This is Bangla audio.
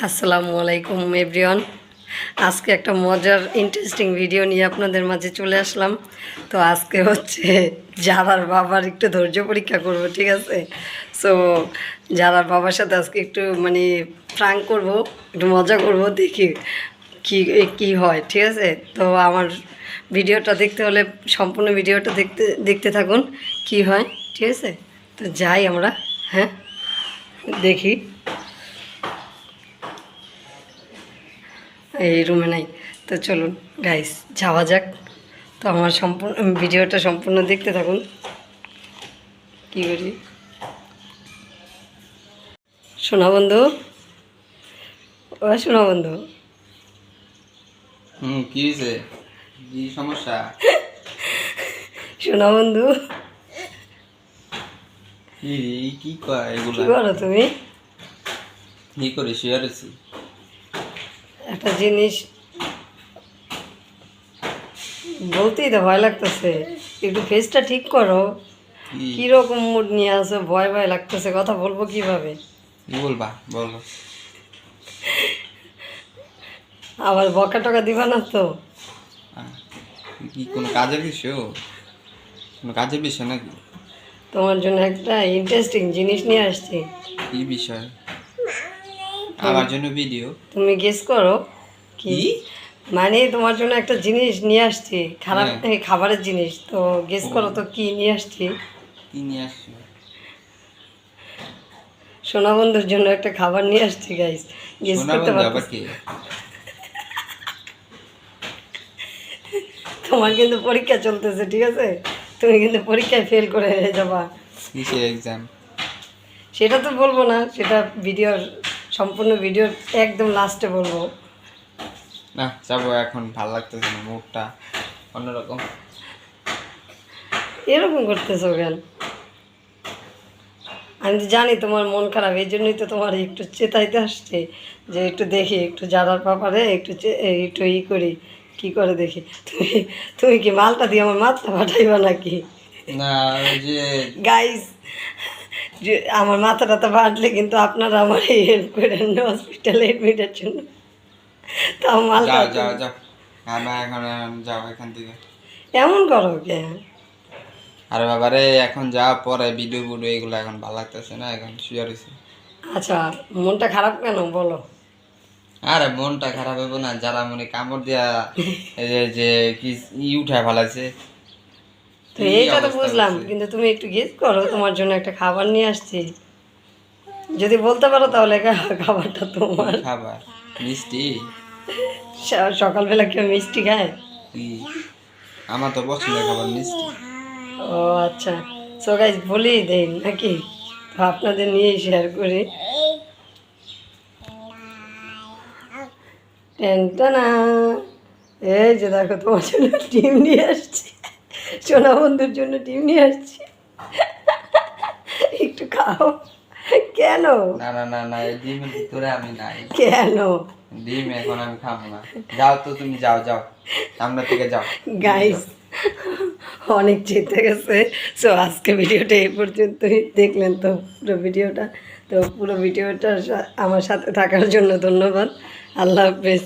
আসসালামু আলাইকুম এভরিওয়ান। আজকে একটা মজার ইন্টারেস্টিং ভিডিও নিয়ে আপনাদের মাঝে চলে আসলাম। তো আজকে হচ্ছে যারার বাবার একটু ধৈর্য পরীক্ষা করব, ঠিক আছে? সো যারার বাবার সাথে আজকে একটু মানে প্র্যাঙ্ক করব, একটু মজা করব, দেখি কি কি হয়, ঠিক আছে? তো আমার ভিডিওটা দেখতে হলে সম্পূর্ণ ভিডিওটা দেখতে থাকুন কি হয়, ঠিক আছে? তো যাই আমরা, হ্যাঁ দেখি। এই রুমে নাই, তো চলুন গাইস যাওয়া যাক। তো আমার সম্পূর্ণ ভিডিওটা সম্পূর্ণ দেখতে থাকুন কি করি। শোনা বন্ধু, ও শোনা বন্ধু, কি হয়েছে? কি সমস্যা? শোনা বন্ধু, কি কি কয় কি এগুলা? করো তুমি? কি করে শেয়ার হয়েছি? একটা জিনিস বলতেই তো ভয় লাগতেছে, একটু ফেসটা ঠিক করো। কি কীরকম মুড নিয়ে আসো, ভয় ভয় লাগতেছে, কথা বলবো কিভাবে? কি বলবা বলো? আবার বকা টকা দিবা না তো? আহ, কি কোনো কাজের বিষয়? কোনো কাজের বিষয় নাকি? তোমার জন্য একটা ইন্টারেস্টিং জিনিস নিয়ে আসছি। কি বিষয়? আমার জন্য ভিডিও? তুমি গেস করো কি কি? মানে। তোমার জন্য একটা জিনিস নিয়ে আসছি, খারাপ হ্যাঁ। এই খাবারের জিনিস। তো গেস করো তো কি নিয়ে আসছি। কি নিয়ে আসছো? সোনা বন্ধুর জন্য একটা খাবার নিয়ে আসছি গাইস। গেস সোনা করতে বন্ধু আবার পারতেছি? কে? তোমার কিন্তু পরীক্ষা চলতেছে, ঠিক আছে? তুমি কিন্তু পরীক্ষায় ফেল করে যাবা। কিসের এক্সাম? সেটা তো বলবো না, সেটা ভিডিওর সম্পূর্ণ ভিডিওর একদম লাস্টে বলবো। না যাবো, এখন ভাল লাগতেছে না, মুখটা অন্যরকম। এরকম করতেছো কেন? আমি তো জানি তোমার মন খারাপ, এই জন্যই তো তোমার একটু চেতাইতে আসছে যে একটু দেখি, একটু যারার ব্যাপারে একটু একটু করি, কি করে দেখি। তুমি তুমি কি মালটা দিয়ে আমার মাথা ফাটাইবা নাকি? না ওই যে গাইস, যে আমার মাথা টাথা ফাটলে কিন্তু আপনারা আমার হেল্প করেন না হসপিটালে এডমিটের জন্য। তো আমার মালটা যাও যাও যাও, আমার এখন যাও এখান থেকে। এমন করো কে? আরে বাবারে, এখন যা পরে ভিডিও ভিডিও এগুলো এখন ভালো লাগতেছে না, এখন শুয়ে রয়েছে। আচ্ছা, মনটা খারাপ কেন বলো? আরে মনটা খারাপ হইব না, যারা মনে কামড় দিয়া এই যে কি উঠায় ফেলাইছে। তো কি এইটা তো অবস্থা বুঝলাম, হচ্ছে? কিন্তু তুমি একটু গেস করো, তোমার জন্য একটা খাবার নিয়ে আসছি। যদি বলতে পারো তাহলে খাবারটা কি তোমার। খাবার? মিষ্টি? সকালবেলা কেউ মিষ্টি খায়? কি? আমার তো পছন্দের খাবার মিষ্টি। ও আচ্ছা, সো গাইস বলেই দেই নাকি? তো আপনাদের নিয়েই শেয়ার করি। টেনটানা, এই যে দেখো তোমার জন্য ডিম নিয়ে আসছি, সোনা বন্ধুর জন্য ডিম নিয়ে আসছি, একটু খাও। কেন? না না না না, এই ডিমের ভিতরে আমি নাই। কেন? ডিম এখন আমি খাবো না। যাও তো, তুমি যাও যাও, সামনে থেকে যাও। গাইস অনেক চেতে গেছে। সো আজকে ভিডিওটা এই পর্যন্তই, দেখলেন তো পুরো ভিডিওটা। তো পুরো ভিডিওটা আমার সাথে থাকার জন্য ধন্যবাদ। আল্লাহ হাফেজ।